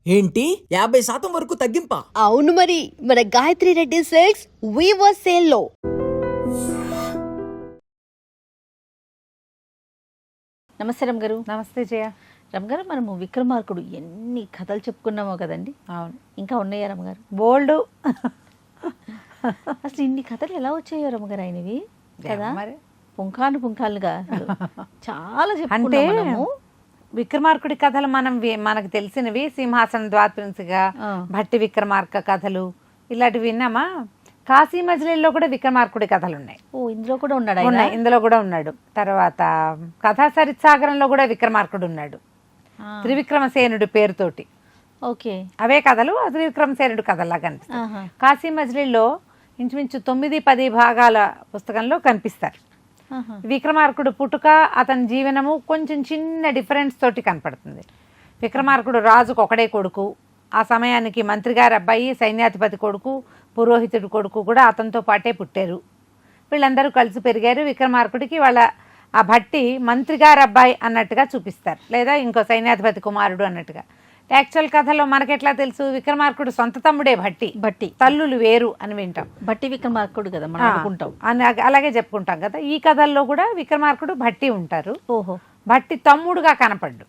ఏంటి 50% వరకు తగ్గింపా? అవును మరి, మన Gayatri Reddy silks weaver sale లో. నమస్తే రమ్ గారు. నమస్తే జయ. రమ్ గారు, మనము విక్రమార్కుడు ఎన్ని కథలు చెప్పుకున్నామో కదండి. అవును, ఇంకా ఉన్నాయా రమ్ గారు? బోల్డ్. అసలు ఇన్ని కథలు ఎలా వచ్చాయో రమ్ గారు ఆయనవి కదా. మరి పుంఖాలుగా అసలు చాలా అంటే చెప్పుకున్నాం మనము. విక్రమార్కుడి కథలు మనకు తెలిసినవి సింహాసన ద్వాత్రింశిగా, భట్టి విక్రమార్క కథలు ఇలాంటివి విన్నామా. కాశీ మజిలీలో కూడా విక్రమార్కుడి కథలు ఉన్నాయి. ఓ, ఇందులో కూడా ఉన్నాడు ఆయన? ఉన్నాయి, ఇందులో కూడా ఉన్నాడు. తర్వాత కథా సరిత్సాగరంలో కూడా విక్రమార్కుడు ఉన్నాడు, త్రివిక్రమసేనుడి పేరుతోటి. ఓకే, అవే కథలు త్రివిక్రమసేనుడు కథల్లా కనిపిస్తాయి. కాశీ మజిలీలో ఇంచుమించు 9-10 భాగాల పుస్తకంలో కనిపిస్తారు. విక్రమార్కుడు పుట్టుక, అతని జీవనము కొంచెం చిన్న డిఫరెన్స్ తోటి కనపడుతుంది. విక్రమార్కుడు రాజుకు ఒకడే కొడుకు. ఆ సమయానికి మంత్రి గారి అబ్బాయి, సైన్యాధిపతి కొడుకు, పురోహితుడి కొడుకు కూడా అతనితో పాటే పుట్టారు. వీళ్ళందరూ కలిసి పెరిగారు. విక్రమార్కుడికి వాళ్ళ ఆ భట్టి మంత్రి గారి అబ్బాయి అన్నట్టుగా చూపిస్తారు, లేదా ఇంకో సైన్యాధిపతి కుమారుడు అన్నట్టుగా. యాక్చువల్ కథలో మనకెట్లా తెలుసు, విక్రమార్కుడు సొంత తమ్ముడే భట్టి, తల్లులు వేరు అని వింటాం. భట్టి విక్రమార్కుడు కదా మనం అనుకుంటాం, అలాగే చెప్పుకుంటాం కదా. ఈ కథల్లో కూడా విక్రమార్కుడు భట్టి ఉంటారు. ఓహో, భట్టి తమ్ముడుగా కనపడ్డు,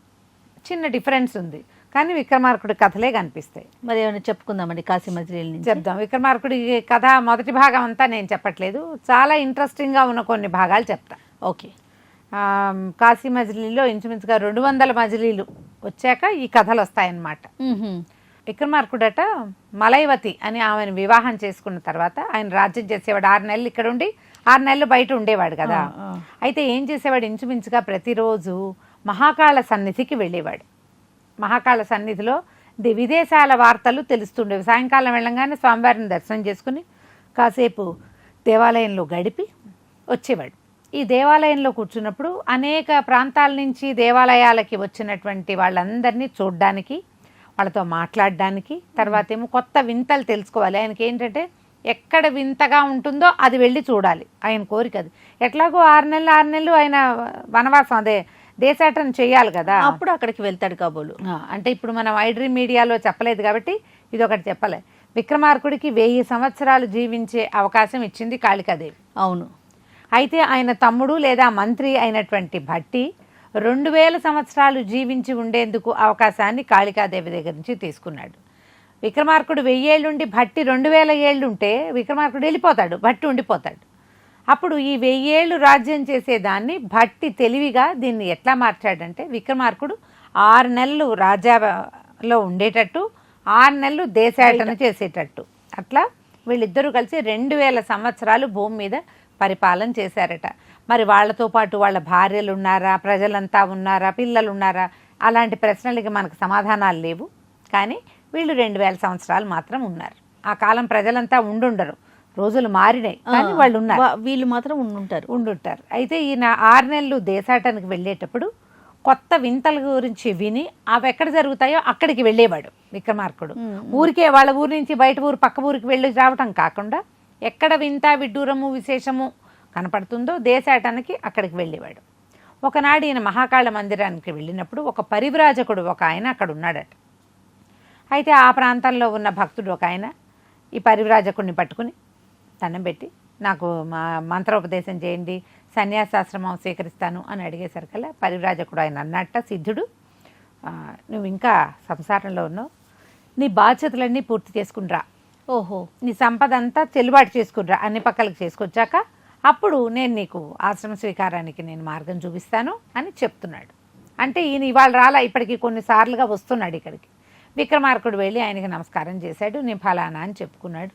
చిన్న డిఫరెన్స్ ఉంది, కానీ విక్రమార్కుడి కథలే కనిపిస్తాయి. మరి ఏమైనా చెప్పుకుందామండి కాశీ మజిలీ నుంచి? చెప్దాం. విక్రమార్కుడి కథ మొదటి భాగం అంతా నేను చెప్పట్లేదు, చాలా ఇంట్రెస్టింగ్గా ఉన్న కొన్ని భాగాలు చెప్తా. ఓకే. కాశీ మజిలీలో ఇంచుమించుగా 200 మజిలీలు వచ్చాక ఈ కథలు వస్తాయన్నమాట. విక్రమార్కుడట మలైవతి అని ఆమెను వివాహం చేసుకున్న తర్వాత ఆయన రాజ్యం చేసేవాడు. 6 నెలలు ఇక్కడ ఉండి 6 నెలలు బయట ఉండేవాడు కదా. అయితే ఏం చేసేవాడు, ఇంచుమించుగా ప్రతిరోజు మహాకాళ సన్నిధికి వెళ్ళేవాడు. మహాకాళ సన్నిధిలో విదేశాల వార్తలు తెలుస్తుండేవి. సాయంకాలం వెళ్ళంగానే స్వామివారిని దర్శనం చేసుకుని కాసేపు దేవాలయంలో గడిపి వచ్చేవాడు. ఈ దేవాలయంలో కూర్చున్నప్పుడు అనేక ప్రాంతాల నుంచి దేవాలయాలకి వచ్చినటువంటి వాళ్ళందరినీ చూడడానికి, వాళ్ళతో మాట్లాడడానికి, తర్వాత ఏమో కొత్త వింతలు తెలుసుకోవాలి. ఆయనకి ఏంటంటే ఎక్కడ వింతగా ఉంటుందో అది వెళ్ళి చూడాలి, ఆయన కోరిక అది. ఎట్లాగో 6 నెలలు ఆయన వనవాసం, అదే దేశాటన చేయాలి కదా, అప్పుడు అక్కడికి వెళ్తాడు కాబోలు. అంటే ఇప్పుడు మనం ఐడ్రీ మీడియాలో చెప్పలేదు కాబట్టి ఇది ఒకటి చెప్పలే. విక్రమార్కుడికి 1000 సంవత్సరాలు జీవించే అవకాశం ఇచ్చింది కాళికాదేవి. అవును. అయితే ఆయన తమ్ముడు లేదా మంత్రి అయినటువంటి భట్టి 2000 సంవత్సరాలు జీవించి ఉండేందుకు అవకాశాన్ని కాళికాదేవి దగ్గర నుంచి తీసుకున్నాడు. విక్రమార్కుడు 1000 ఏళ్ళుండి భట్టి 2000 ఏళ్ళుంటే విక్రమార్కుడు వెళ్ళిపోతాడు, భట్టి ఉండిపోతాడు. అప్పుడు ఈ 1000 ఏళ్ళు రాజ్యం చేసేదాన్ని భట్టి తెలివిగా దీన్ని ఎట్లా మార్చాడంటే, విక్రమార్కుడు 6 నెలలు రాజ్యాలో ఉండేటట్టు, 6 నెలలు దేశాటన చేసేటట్టు, అట్లా వీళ్ళిద్దరూ కలిసి 2000 సంవత్సరాలు భూమి మీద పరిపాలన చేశారట. మరి వాళ్ళతో పాటు వాళ్ళ భార్యలు ఉన్నారా, ప్రజలంతా ఉన్నారా, పిల్లలు ఉన్నారా, అలాంటి ప్రశ్నలకి మనకు సమాధానాలు లేవు. కానీ వీళ్ళు 2000 సంవత్సరాలు మాత్రం ఉన్నారు. ఆ కాలం ప్రజలంతా ఉండుండరు, రోజులు మారినాయి, కానీ వాళ్ళు ఉన్నారు, వీళ్ళు మాత్రం ఉండుంటారు. అయితే ఈయన 6 నెలలు దేశాటనకు వెళ్ళేటప్పుడు కొత్త వింతల గురించి విని అవి ఎక్కడ జరుగుతాయో అక్కడికి వెళ్ళేవాడు విక్రమార్కుడు. ఊరికే వాళ్ళ ఊరి నుంచి బయట ఊరు, పక్క ఊరికి వెళ్ళి రావటం కాకుండా ఎక్కడ వింత విడ్డూరము విశేషము కనపడుతుందో దేశాటనకి అక్కడికి వెళ్ళేవాడు. ఒకనాడు ఈయన మహాకాళ మందిరానికి వెళ్ళినప్పుడు ఒక పరివ్రాజకుడు ఒక ఆయన అక్కడ ఉన్నాడట. అయితే ఆ ప్రాంతంలో ఉన్న భక్తుడు ఒక ఆయన ఈ పరివ్రాజకుడిని పట్టుకుని దండం పెట్టి, నాకు మంత్రోపదేశం చేయండి, సన్యాసాశ్రమం స్వీకరిస్తాను అని అడిగేసరికల్లా పరివ్రాజకుడు ఆయన అన్నట్ట, సిద్ధుడు, నువ్వు ఇంకా సంసారంలో ఉన్నావు, నీ బాధ్యతలన్నీ పూర్తి చేసుకునిరా, ఓహో, నీ సంపద అంతా చెల్లుబాటు చేసుకునిరా, అన్ని పక్కలకు చేసుకొచ్చాక అప్పుడు నేను నీకు ఆశ్రమ స్వీకారానికి నేను మార్గం చూపిస్తాను అని చెప్తున్నాడు. అంటే ఈయన ఇవాళ రాలా, ఇప్పటికి కొన్నిసార్లుగా వస్తున్నాడు ఇక్కడికి. విక్రమార్కుడు వెళ్ళి ఆయనకి నమస్కారం చేశాడు, నేను ఫలానా అని చెప్పుకున్నాడు.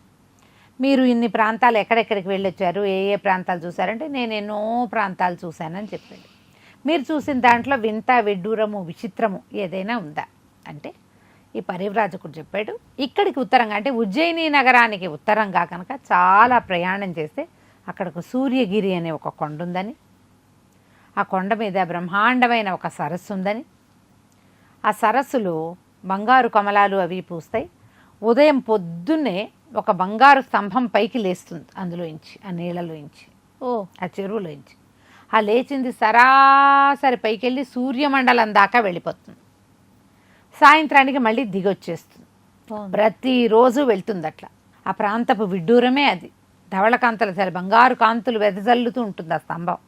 మీరు ఇన్ని ప్రాంతాలు ఎక్కడెక్కడికి వెళ్ళొచ్చారు, ఏ ఏ ప్రాంతాలు చూశారంటే నేను ఎన్నో ప్రాంతాలు చూశానని చెప్పాడు. మీరు చూసిన దాంట్లో వింత విడ్డూరము విచిత్రము ఏదైనా ఉందా అంటే ఈ పరివ్రాజకుడు చెప్పాడు, ఇక్కడికి ఉత్తరంగా అంటే ఉజ్జయిని నగరానికి ఉత్తరంగా కనుక చాలా ప్రయాణం చేస్తే అక్కడ ఒక సూర్యగిరి అనే ఒక కొండ ఉందని, ఆ కొండ మీద బ్రహ్మాండమైన ఒక సరస్సు ఉందని, ఆ సరస్సులో బంగారు కమలాలు అవి పూస్తాయి, ఉదయం పొద్దున్నే ఒక బంగారు స్తంభం పైకి లేస్తుంది అందులోంచి, ఆ నీళ్ళలోంచి, ఆ చెరువులోంచి. ఆ లేచింది సరాసరి పైకి వెళ్ళి సూర్యమండలం దాకా వెళ్ళిపోతుంది. సాయంత్రానికి మళ్ళీ దిగొచ్చేస్తుంది. ప్రతిరోజు వెళ్తుంది అట్లా. ఆ ప్రాంతపు విడ్డూరమే అది. ధవళ కాంతలు చాలా బంగారు కాంతులు వెదజల్లుతూ ఉంటుంది ఆ స్తంభం.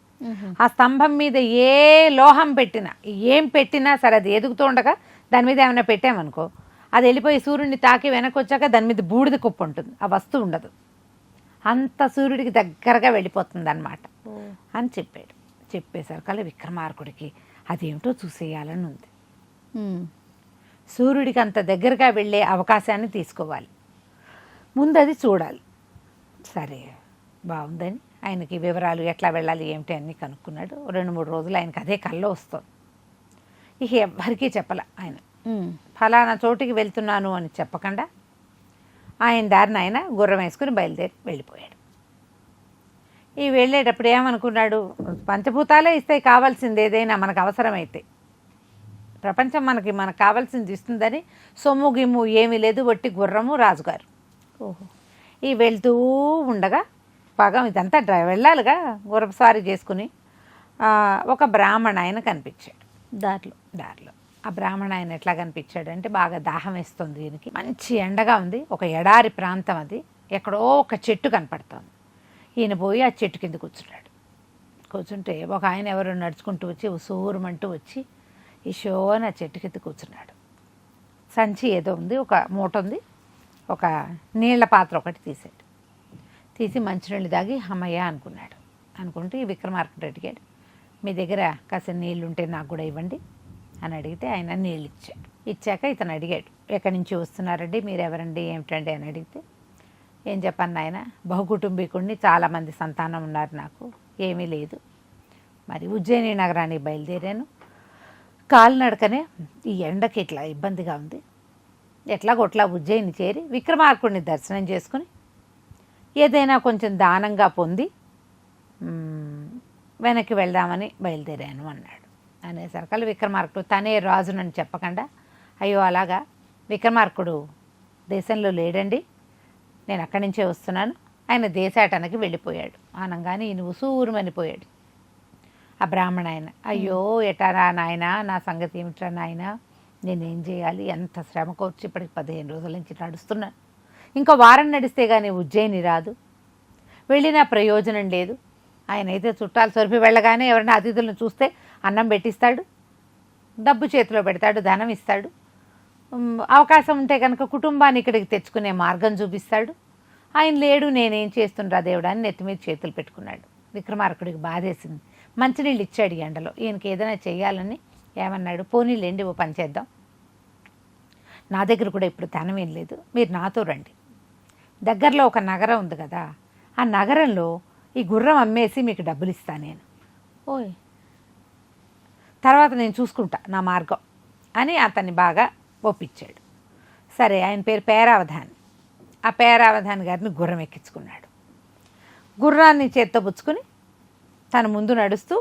ఆ స్తంభం మీద ఏ లోహం పెట్టినా, ఏం పెట్టినా సరే, అది ఎదుగుతూ ఉండగా దాని మీద ఏమైనా పెట్టామనుకో, అది వెళ్ళిపోయి సూర్యుడిని తాకి వెనక్కి వచ్చాక దాని మీద బూడిద కుప్ప ఉంటుంది, ఆ వస్తువు ఉండదు. అంత సూర్యుడికి దగ్గరగా వెళ్ళిపోతుంది అన్నమాట అని చెప్పాడు. చెప్పేసరికల్లా విక్రమార్కుడికి అదేమిటో చూసేయాలని ఉంది. సూర్యుడికి అంత దగ్గరగా వెళ్ళే అవకాశాన్ని తీసుకోవాలి, ముందు అది చూడాలి. సరే బాగుందని ఆయనకి వివరాలు ఎట్లా వెళ్ళాలి ఏమిటి అన్నీ కనుక్కున్నాడు. 2-3 రోజులు ఆయనకి అదే కల్లో వస్తుంది. ఇక ఎవ్వరికీ చెప్పలే ఆయన, ఫలానా చోటికి వెళ్తున్నాను అని చెప్పకుండా ఆయన దారిని ఆయన గుర్రం వేసుకుని బయలుదేరి వెళ్ళిపోయాడు. ఈ వెళ్ళేటప్పుడు ఏమనుకున్నాడు, పంచభూతాలే ఇస్తాయి కావాల్సింది, ఏదైనా మనకు అవసరమైతే. ప్రపంచం మనకు కావాల్సింది ఇస్తుందని సొమ్ము గిమ్ము ఏమీ లేదు, వట్టి గుర్రము రాజుగారు. ఈ వెళ్తూ ఉండగా పాగం ఇదంతా వెళ్ళాలిగా గుర్రపు స్వారీ చేసుకుని ఒక బ్రాహ్మణ ఆయన కనిపించాడు దారిలో. ఆ బ్రాహ్మణ ఆయన ఎట్లా కనిపించాడు అంటే, బాగా దాహం వేస్తుంది దీనికి, మంచి ఎండగా ఉంది, ఒక ఎడారి ప్రాంతం అది, ఎక్కడో ఒక చెట్టు కనపడుతుంది. ఈయన పోయి ఆ చెట్టు కింద కూర్చుంటే ఒక ఆయన ఎవరు నడుచుకుంటూ వచ్చి ఉసూరుమంటూ వచ్చి ఈశోని ఆ చెట్టు కింద కూర్చున్నాడు. సంచి ఏదో ఉంది, ఒక మూట ఉంది, ఒక నీళ్ల పాత్ర ఒకటి తీసి మంచినీళ్ళు తాగి అమ్మయ్య అనుకున్నాడు. అనుకుంటే ఈ విక్రమార్కుడు అడిగాడు, మీ దగ్గర కాస్త నీళ్ళు ఉంటే నాకు కూడా ఇవ్వండి అని అడిగితే ఆయన నీళ్ళు ఇచ్చాక ఇతను అడిగాడు, ఎక్కడి నుంచి వస్తున్నారండి, మీరు ఎవరండి ఏమిటండి అని అడిగితే, ఏం చెప్పాను ఆయన, బహుకుటుంబీకుడిని, చాలామంది సంతానం ఉన్నారు, నాకు ఏమీ లేదు, మరి ఉజ్జయిని నగరానికి బయలుదేరాను, కాలినడకనే ఈ ఎండకి ఇట్లా ఇబ్బందిగా ఉంది, ఎట్లాగొట్లా ఉజ్జయిని చేరి విక్రమార్కుడిని దర్శనం చేసుకుని ఏదైనా కొంచెం దానంగా పొంది వెనక్కి వెళ్దామని బయలుదేరాను అన్నాడు. అనేసరికల్లా విక్రమార్కుడు తనే రాజునని చెప్పకుండా, అయ్యో అలాగా, విక్రమార్కుడు దేశంలో లేడండి, నేను అక్కడి నుంచే వస్తున్నాను, ఆయన దేశాటనకి వెళ్ళిపోయాడు అనగానే ఈయన ఉసూరుమనిపోయాడు. ఆ బ్రాహ్మణ ఆయన, అయ్యో ఎటారా నాయన, నా సంగతి ఏమిట్రా నాయన, నేనేం చేయాలి, ఎంత శ్రమ కోర్చి ఇప్పటికి 15 రోజుల నుంచి నడుస్తున్నాను, ఇంకా వారం నడిస్తే కానీ ఉజ్జయిని రాదు, వెళ్ళినా ప్రయోజనం లేదు, ఆయన అయితే చుట్టాలు సొరిపి వెళ్ళగానే ఎవరైనా అతిథులను చూస్తే అన్నం పెట్టిస్తాడు, డబ్బు చేతిలో పెడతాడు, ధనం ఇస్తాడు, అవకాశం ఉంటే కనుక కుటుంబాన్ని ఇక్కడికి తెచ్చుకునే మార్గం చూపిస్తాడు, ఆయన లేడు, నేనేం చేస్తుండ్రా దేవుడా అని నెత్తి మీద చేతులు పెట్టుకున్నాడు. విక్రమార్కుడికి బాధేసింది. మంచినీళ్ళు ఇచ్చాడు ఈ ఎండలో. ఈయనకి ఏదైనా చేయాలని ఏమన్నాడు, పోనీళ్ళండి ఓ పని చేద్దాం, నా దగ్గర కూడా ఇప్పుడు ధనం ఏం లేదు, మీరు నాతో రండి, దగ్గరలో ఒక నగరం ఉంది కదా, ఆ నగరంలో ఈ గుర్రం అమ్మేసి మీకు డబ్బులు ఇస్తాను నేను, తర్వాత నేను చూసుకుంటా నా మార్గం అని అతన్ని బాగా ఒప్పించాడు. సరే, ఆయన పేరు పేరావధాని. ఆ పేరావధాని గారిని గుర్రం ఎక్కించుకున్నాడు. గుర్రాన్ని చేత్తో పుచ్చుకుని తన ముందు నడుస్తూ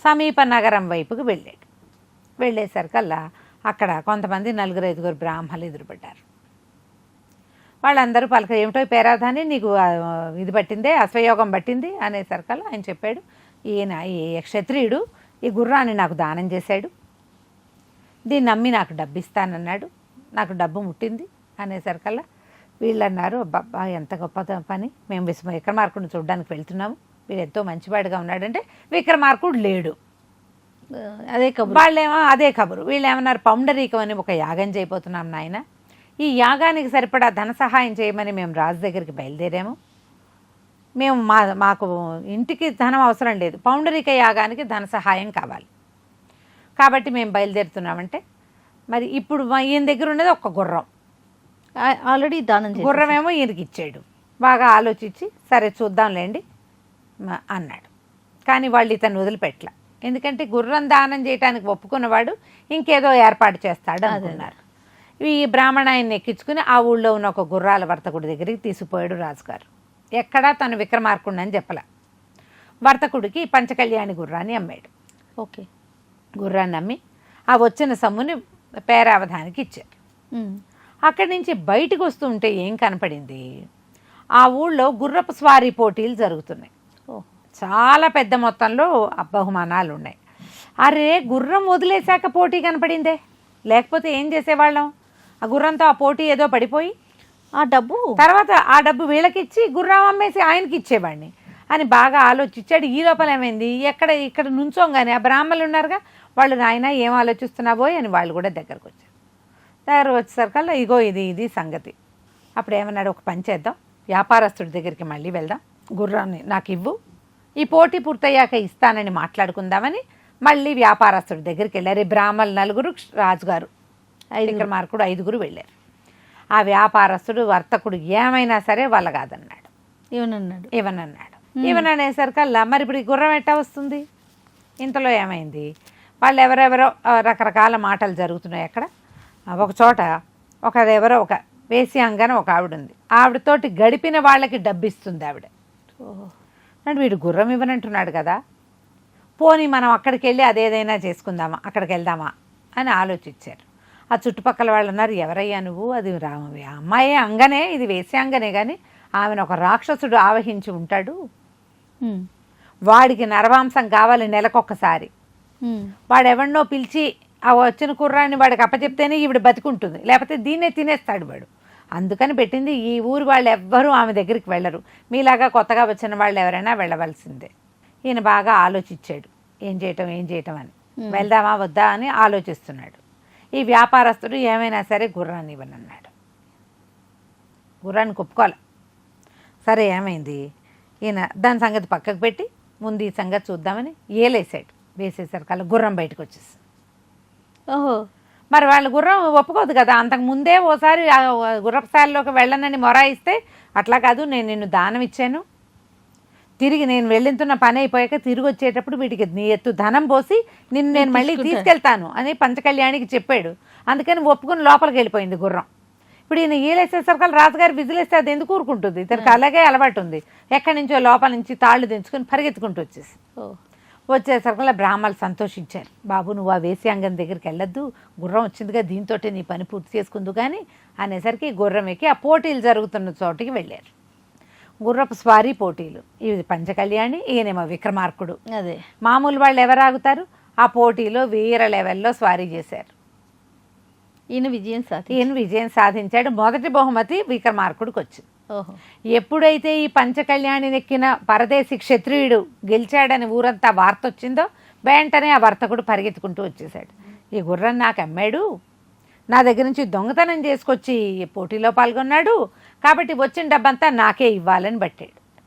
సమీప నగరం వైపుకి వెళ్ళాడు. వెళ్ళేసరికల్లా అక్కడ కొంతమంది 4-5 బ్రాహ్మణులు ఎదురుపడ్డారు. వాళ్ళందరూ పలక, ఏమిటో పేరావధాని నీకు ఇది పట్టిందే, అశ్వయోగం పట్టింది అనేసరికల్లా ఆయన చెప్పాడు, ఈయన ఈ క్షత్రియుడు ఈ గుర్రాన్ని నాకు దానం చేశాడు, దీన్ని నమ్మి నాకు డబ్బు ఇస్తానన్నాడు, నాకు డబ్బు ముట్టింది అనేసరికల్లా వీళ్ళు అన్నారు, అబ్బా ఎంత గొప్ప పని, మేము విక్రమార్కుడిని చూడడానికి వెళ్తున్నాము, వీడు ఎంతో మంచివాడిగా ఉన్నాడంటే విక్రమార్కుడు లేడు, అదే కబురు. వాళ్ళేమో అదే కబురు. వీళ్ళు ఏమన్నారు, పౌండరీకం అని ఒక యాగం చేయబోతున్నాం నాయన, ఈ యాగానికి సరిపడా ధన సహాయం చేయమని మేము రాజు దగ్గరికి బయలుదేరాము, మేము మాకు ఇంటికి ధనం అవసరం లేదు, పౌండరీక యాగానికి ధన సహాయం కావాలి, కాబట్టి మేము బయలుదేరుతున్నామంటే, మరి ఇప్పుడు ఈయన దగ్గర ఉన్నది ఒక గుర్రం, ఆల్రెడీ దానం గుర్రమేమో ఈయనకి ఇచ్చాడు. బాగా ఆలోచించి సరే చూద్దాంలేండి అన్నాడు. కానీ వాళ్ళు ఇతను వదిలిపెట్టల, ఎందుకంటే గుర్రం దానం చేయడానికి ఒప్పుకున్నవాడు ఇంకేదో ఏర్పాటు చేస్తాడు అనుకున్నారు. ఈ బ్రాహ్మణ ఆయన్ని ఎక్కించుకుని ఆ ఊళ్ళో ఉన్న ఒక గుర్రాల వర్తకుడి దగ్గరికి తీసుకుపోయాడు రాజుగారు. ఎక్కడా తను విక్రమార్కుడిని అని చెప్పలే. వర్తకుడికి పంచకళ్యాణి గుర్రాన్ని అమ్మాడు. ఓకే, గుర్రాన్ని అమ్మి ఆ వచ్చిన సొమ్ముని పేరావధానికి ఇచ్చారు. అక్కడి నుంచి బయటకు వస్తూ ఉంటే ఏం కనపడింది, ఆ ఊళ్ళో గుర్రపు స్వారీ పోటీలు జరుగుతున్నాయి. చాలా పెద్ద మొత్తంలో బహుమానాలు ఉన్నాయి. అరే, గుర్రం వదిలేశాక పోటీ కనపడిందే, లేకపోతే ఏం చేసేవాళ్ళం? ఆ గుర్రంతో ఆ పోటీ ఏదో పడిపోయి ఆ డబ్బు తర్వాత ఆ డబ్బు వీళ్ళకి ఇచ్చి గుర్రం అమ్మేసి ఆయనకి ఇచ్చేవాడిని అని బాగా ఆలోచించాడు. ఈ లోపల ఏమైంది, ఇక్కడ నుంచోగానే ఆ బ్రాహ్మణులు ఉన్నారుగా, వాళ్ళు నాయన ఏం ఆలోచిస్తున్నావో అని వాళ్ళు కూడా దగ్గరకు వచ్చేసరికల్లా ఇగో ఇది సంగతి. అప్పుడు ఏమన్నాడు, ఒక పని చేద్దాం, వ్యాపారస్తుడి దగ్గరికి మళ్ళీ వెళ్దాం, గుర్రాన్ని నాకు ఇవ్వు, ఈ పోటీ పూర్తయ్యాక ఇస్తానని మాట్లాడుకుందామని మళ్ళీ వ్యాపారస్తుడి దగ్గరికి వెళ్ళారు. ఈ బ్రాహ్మణులు 4, రాజుగారు విక్రమార్కుడు 5 వెళ్ళారు. ఆ వ్యాపారస్తుడు వర్తకుడు ఏమైనా సరే వాళ్ళ కాదన్నాడు. ఇవననేసరికల్లా మరి ఇప్పుడు ఈ గుర్రం ఎట్టా వస్తుంది? ఇంతలో ఏమైంది, వాళ్ళు ఎవరెవరో రకరకాల మాటలు జరుగుతున్నాయి అక్కడ. ఒక చోట ఒక వేశ్యాంగన ఒక ఆవిడ ఉంది. ఆవిడతోటి గడిపిన వాళ్ళకి డబ్బిస్తుంది ఆవిడ. అంటే వీడు గుర్రం ఇవ్వనంటున్నాడు కదా, పోనీ మనం అక్కడికి వెళ్ళి అదేదైనా చేసుకుందామా, అక్కడికి వెళ్దామా అని ఆలోచించారు. ఆ చుట్టుపక్కల వాళ్ళు అన్నారు, ఎవరయ్యా నువ్వు? అది అమ్మాయే అంగనే, ఇది వేశ్యాంగనే, కానీ ఆమెను ఒక రాక్షసుడు ఆవహించి ఉంటాడు, వాడికి నరమాంసం కావాలి నెలకొకసారి, వాడెవన్నో పిలిచి ఆ వచ్చిన కుర్రాన్ని వాడికి అప్పచెప్తేనే ఈవిడ బతికుంటుంది, లేకపోతే దీన్నే తినేస్తాడు వాడు. అందుకని పెట్టింది. ఈ ఊరు వాళ్ళు ఎవ్వరూ ఆమె దగ్గరికి వెళ్ళరు, మీలాగా కొత్తగా వచ్చిన వాళ్ళు ఎవరైనా వెళ్ళవలసిందే. ఈయన బాగా ఆలోచించాడు, ఏం చేయటం అని, వెళ్దామా వద్దా అని ఆలోచిస్తున్నాడు. ఈ వ్యాపారస్తుడు ఏమైనా సరే గుర్రాన్ని ఇవ్వనన్నాడు. గుర్రాన్ని ఒప్పుకోవాలి. సరే ఏమైంది, ఈయన దాని సంగతి పక్కకు పెట్టి ముందు ఈ సంగతి చూద్దామని వేసేసరికల్లా గుర్రం బయటకు వచ్చేసి, మరి వాళ్ళ గుర్రం ఒప్పుకోదు కదా. అంతకు ముందే ఓసారి గుర్రపుశాలలోకి వెళ్ళనని మొరాయిస్తే, అట్లా కాదు, నేను నిన్ను దానం ఇచ్చాను, తిరిగి నేను వెళ్ళింతున్న పని అయిపోయాక తిరిగి వచ్చేటప్పుడు వీటికి నీ ఎత్తు ధనం పోసి నిన్ను నేను మళ్ళీ తీసుకెళ్తాను అని పంచకళ్యాణికి చెప్పాడు. అందుకని ఒప్పుకుని లోపలికి వెళ్ళిపోయింది గుర్రం. ఇప్పుడు ఈయన ఈలేసేసరికి రాజుగారు విజిలేస్తే అది ఎందుకు ఊరుకుంటుంది? ఇతనికి అలాగే అలవాటు ఉంది. ఎక్కడి నుంచో లోపల నుంచి తాళ్ళు దించుకొని పరిగెత్తుకుంటూ వచ్చేసరికి బ్రాహ్మణులు సంతోషించారు. బాబు నువ్వు ఆ వేశ్యాంగం దగ్గరికి వెళ్ళొద్దు, గుర్రం వచ్చిందిగా, దీంతో నీ పని పూర్తి చేసుకుందు కానీ అనేసరికి గుర్రం ఎక్కి ఆ పోటీలు జరుగుతున్న చోటికి వెళ్ళారు. గుర్రపు స్వారీ పోటీలు. ఇది పంచకళ్యాణి, ఈయనేమో విక్రమార్కుడు. అదే మామూలు వాళ్ళు ఎవరు ఆగుతారు? ఆ పోటీలో వీర లెవెల్లో స్వారీ చేశారు. ఈయన విజయం సాధించాడు. మొదటి బహుమతి విక్రమార్కుడికి వచ్చింది. ఎప్పుడైతే ఈ పంచకళ్యాణి నెక్కిన పరదేశి క్షత్రియుడు గెలిచాడని ఊరంతా వార్త వచ్చిందో వెంటనే ఆ వర్తకుడు పరిగెత్తుకుంటూ వచ్చేసాడు. ఈ గుర్రం నాకు అమ్మాడు, నా దగ్గర నుంచి దొంగతనం చేసుకొచ్చి పోటీలో పాల్గొన్నాడు, కాబట్టి వచ్చిన డబ్బంతా నాకే ఇవ్వాలని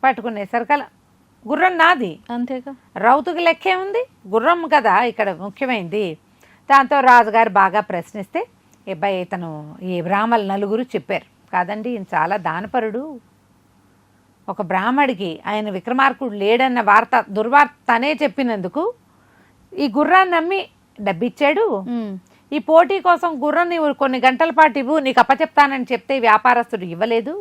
పట్టుకునేసరికల గుర్రం నాది, అంతేగా, రౌతుకి లెక్కే ఉంది, గుర్రం కదా ఇక్కడ ముఖ్యమైంది. దాంతో రాజుగారు బాగా ప్రశ్నిస్తే ఇతను ఈ బ్రాహ్మణులు 4 చెప్పారు, కాదండి ఈయన చాలా దానపరుడు, ఒక బ్రాహ్మడికి ఆయన విక్రమార్కుడు లేడన్న దుర్వార్త తనే చెప్పినందుకు ఈ గుర్రాన్ని నమ్మి డబ్బిచ్చాడు. ఈ పోటీ కోసం గుర్రాన్ని కొన్ని గంటల పాటు ఇవ్వు, నీకు అప్పచెప్తానని చెప్తే వ్యాపారస్తుడు ఇవ్వలేదు.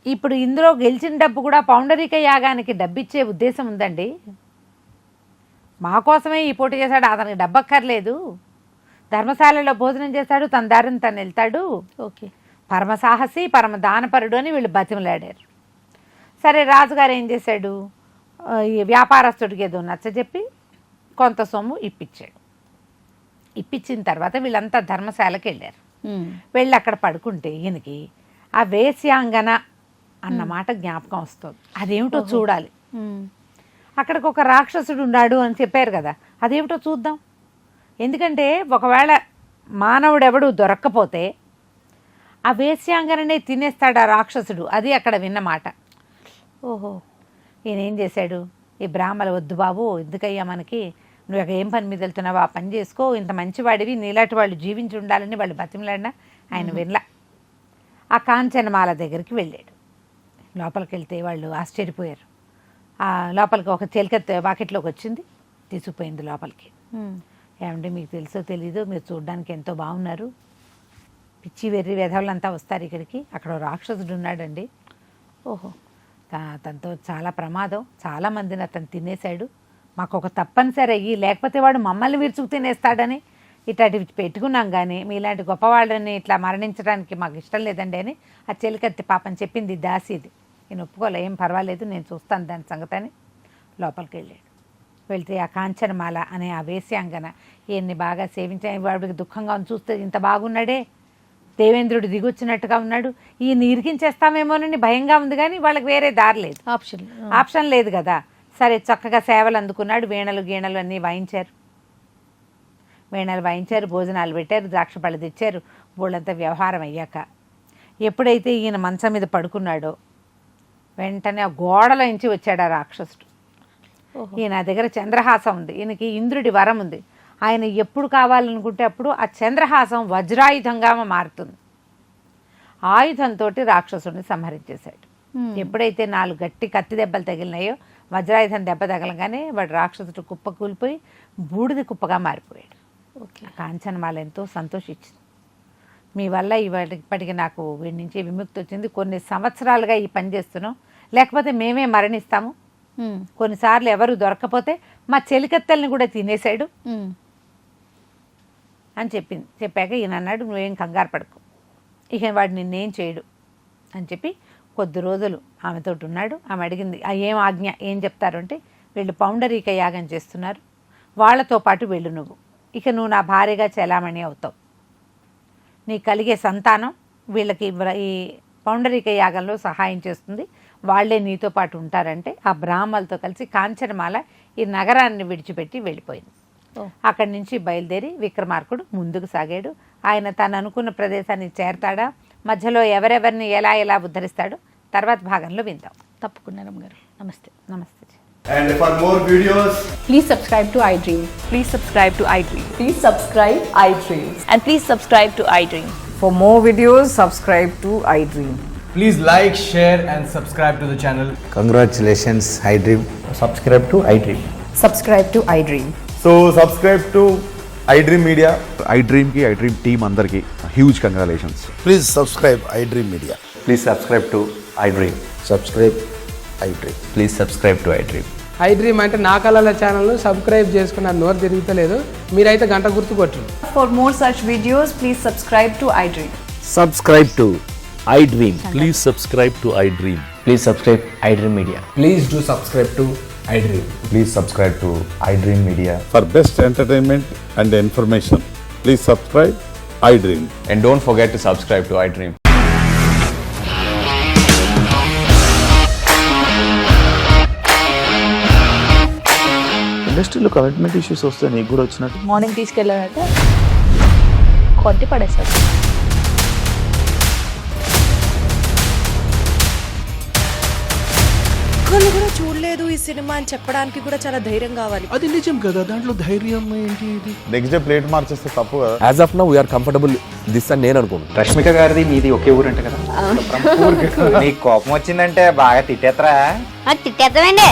ఇప్పుడు ఇందులో గెలిచిన డబ్బు కూడా పౌండరీక యాగానికి డబ్బిచ్చే ఉద్దేశం ఉందండి, మా కోసమే ఈ పోటీ చేశాడు, అతనికి డబ్బక్కర్లేదు, ధర్మశాలలో భోజనం చేశాడు, తన దారిని తను వెళ్తాడు, పరమ సాహసి పరమ దానపరుడు అని వీళ్ళు బతిమలాడారు. సరే రాజుగారు ఏం చేశాడు, ఈ వ్యాపారస్తుడికి ఏదో నచ్చజెప్పి కొంత సొమ్ము ఇప్పించాడు. ఇప్పించిన తర్వాత వీళ్ళంతా ధర్మశాలకి వెళ్ళారు. వెళ్ళి అక్కడ పడుకుంటే ఈయనకి ఆ వేశ్యాంగన అన్నమాట జ్ఞాపకం వస్తుంది. అదేమిటో చూడాలి, అక్కడికి ఒక రాక్షసుడు ఉన్నాడు అని చెప్పారు కదా, అదేమిటో చూద్దాం. ఎందుకంటే ఒకవేళ మానవుడెవడు దొరక్కపోతే ఆ వేశ్యాంగననే తినేస్తాడు ఆ రాక్షసుడు, అది అక్కడ విన్నమాట. ఈయన ఏం చేశాడు, ఈ బ్రాహ్మలు వద్దు బాబు, ఎందుకయ్యా మనకి, నువ్వు ఏం పని మీద వెళ్తున్నావు, ఆ పని చేసుకో, ఇంత మంచివాడివి, నీలాంటి వాళ్ళు జీవించి ఉండాలని వాళ్ళు బతిమలాడినా ఆయన వినలా. ఆ కాంచనమాల దగ్గరికి వెళ్ళాడు. లోపలికి వెళ్తే వాళ్ళు ఆశ్చర్యపోయారు. ఆ లోపలికి ఒక చిలక వాకిట్లోకి వచ్చింది, తీసుకుపోయింది లోపలికి. ఏమంటే మీకు తెలుసో తెలీదు, మీరు చూడడానికి ఎంతో బాగున్నారు, పిచ్చి వెర్రి వెధవులంతా వస్తారు ఇక్కడికి, అక్కడ రాక్షసుడు ఉన్నాడండి, తనతో చాలా ప్రమాదం, చాలామందిని అతను తినేశాడు, మాకు ఒక తప్పనిసరి అయ్యి, లేకపోతే వాడు మమ్మల్ని విరుచుకు తినేస్తాడని ఇట్లాంటివి పెట్టుకున్నాం, కానీ మీలాంటి గొప్పవాళ్ళని ఇట్లా మరణించడానికి మాకు ఇష్టం లేదండి అని ఆ చెలికత్తి పాపని చెప్పింది దాసిది. నేను ఒప్పుకోలే, ఏం పర్వాలేదు, నేను చూస్తాను దాని సంగతి అని లోపలికి వెళ్ళాడు. వెళ్తే ఆ కాంచనమాల అనే ఆ వేశ్యాంగన ఈయన్ని బాగా సేవించా, వాడికి దుఃఖంగా ఉంది చూస్తే ఇంత బాగున్నాడే, దేవేంద్రుడు దిగొచ్చినట్టుగా ఉన్నాడు, ఈయన ఇరికించేస్తామేమోనని భయంగా ఉంది, కానీ వాళ్ళకి వేరే దారి లేదు, ఆప్షన్ లేదు కదా. సరే చక్కగా సేవలు అందుకున్నాడు, వీణలు గీణలు అన్నీ వాయించారు, వీణలు వాయించారు, భోజనాలు పెట్టారు, ద్రాక్ష పళ్ళు తెచ్చారు. బోళ్ళంతా వ్యవహారం అయ్యాక ఎప్పుడైతే ఈయన మంచం మీద పడుకున్నాడో వెంటనే ఆ గోడలో నుంచి వచ్చాడు ఆ రాక్షసుడు. ఈయన దగ్గర చంద్రహాసం ఉంది, ఈయనకి ఇంద్రుడి వరం ఉంది. ఆయన ఎప్పుడు కావాలనుకుంటే అప్పుడు ఆ చంద్రహాసం వజ్రాయుధంగా మారుతుంది. ఆయుధంతో రాక్షసుడిని సంహరించేశాడు. ఎప్పుడైతే 4 గట్టి కత్తి దెబ్బలు తగిలినాయో, వజ్రాయుధం దెబ్బ తగలగానే వాడు రాక్షసుడు కుప్ప కూలిపోయి బూడిది కుప్పగా మారిపోయాడు. కాంచనమాల ఎంతో సంతోషించింది. మీ వల్ల ఇప్పటికి నాకు వీడి నుంచి విముక్తి వచ్చింది, కొన్ని సంవత్సరాలుగా ఈ పని చేస్తున్నాం, లేకపోతే మేమే మరణిస్తాము, కొన్నిసార్లు ఎవరు దొరకపోతే మా చెలికత్తెల్ని కూడా తినేశాడు అని చెప్పింది. చెప్పాక ఈయన అన్నాడు, నువ్వేం కంగారు పడకు, ఇక వాడు నిన్నేం చేయడు అని చెప్పి కొద్ది రోజులు ఆమెతో ఉన్నాడు. ఆమె అడిగింది, ఏం ఆజ్ఞ, ఏం చెప్తారు అంటే, వీళ్ళు పౌండరీక యాగం చేస్తున్నారు, వాళ్ళతో పాటు వెళ్ళు నువ్వు, ఇక నువ్వు నా భార్యగా చెలామణి అవుతావు, నీ కలిగే సంతానం వీళ్ళకి ఈ పౌండరీక యాగంలో సహాయం చేస్తుంది, వాళ్లే నీతో పాటు ఉంటారంటే ఆ బ్రాహ్మలతో కలిసి కాంచనమాల ఈ నగరాన్ని విడిచిపెట్టి వెళ్ళిపోయింది. అక్కడి నుంచి బయలుదేరి విక్రమార్కుడు ముందుకు సాగాడు. ఆయన తను అనుకున్న ప్రదేశానికి చేరతాడా, మధ్యలో ఎవరెవరిని ఎలా ఎలా ఉద్ధరిస్తాడో తర్వాత భాగంలో విందాం. తప్పకుండా రమ్మగారు. నమస్తే. నమస్తే. And for more videos, Please subscribe to iDream. Please subscribe to iDream. Please subscribe iDream. And please subscribe to iDream. For more videos, subscribe to iDream. Please like, share and subscribe to the channel. Congratulations, iDream. Subscribe to iDream. Subscribe to iDream. so subscribe to iDream Media. iDream ki iDream team andarki huge congratulations. Please subscribe iDream Media. Please subscribe to iDream. Subscribe iDream. Please subscribe to iDream. iDream అంటే నా కళల ఛానల్ను subscribe చేసుకున్న నోరు తిరుగుతలేదు, మీరైతే గంట గుర్తు కొట్టండి. For more such videos, please subscribe to iDream. Subscribe to iDream. Please subscribe to iDream. Please subscribe iDream Media. Please do subscribe to iDream. Please subscribe to iDream Media. For best entertainment and information, please subscribe iDream. And don't forget to subscribe to iDream. ఇండస్ట్రీలో commitment issues వస్తే నీకు కూడా వచ్చినట్టు. Morning తీసుకెళ్ళాడంటే కొట్టి పడేశాడు. ఒక్కళ్ళు కూడా చూడలేదు ఈ సినిమా అని చెప్పడానికి కూడా చాలా ధైర్యం కావాలి. అది నిజం కదా, దాంట్లో ధైర్యం ఏంటి? ఇది నెక్స్ట్ డే ప్లేట్ మార్చేస్తే తప్పు కదా. As of now we are comfortable this అని నేను అనుకుంటున్నాను. రష్మిక గారిది మీది ఒకే ఊరు అంట కదా. నీకు కోపం వచ్చిందంటే బాగా తిట్టేత్తరా? తిట్టేద్దామండి.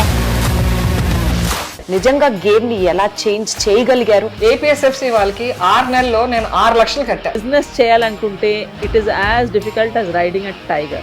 నిజంగా గేమ్ ని ఎలా చేంజ్ చేయగలిగారు? APSFC వాళ్ళకి 6 నెలల్లో నేను 6 లక్షలు కట్టా. బిజినెస్ చేయాలనుకుంటే it is as difficult as riding a tiger.